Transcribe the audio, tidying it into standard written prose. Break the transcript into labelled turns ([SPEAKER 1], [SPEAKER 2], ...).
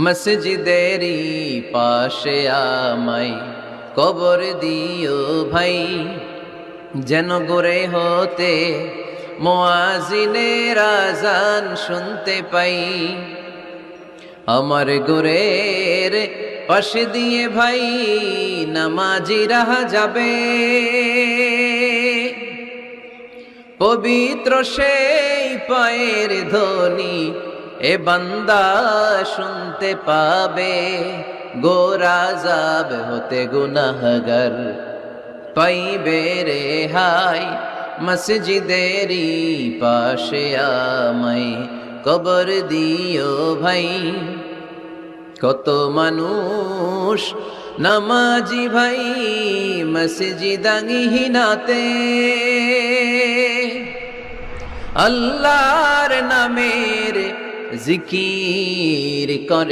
[SPEAKER 1] মসজিদেরই পাশে আমায় কবর দিও ভাই, যেন গড়ে হতে মুয়াজ্জিনের আযান শুনতে পাই। আমার গোরের পাশে দিয়ে ভাই নামাজিরা যাবে, পবিত্র সেই পায়ের ধ্বনি এ বান্দা শুনতে পাবে। গোরাজাব হতে গুনাহগার পাইবে রেহাই, মসজিদেরই পাশে আমায় কবর দিও ভাই। কত মানুষ নামাজি ভাই মসজিদাঙ্গিহীনাতে, আল্লাহর নামের জিকির করে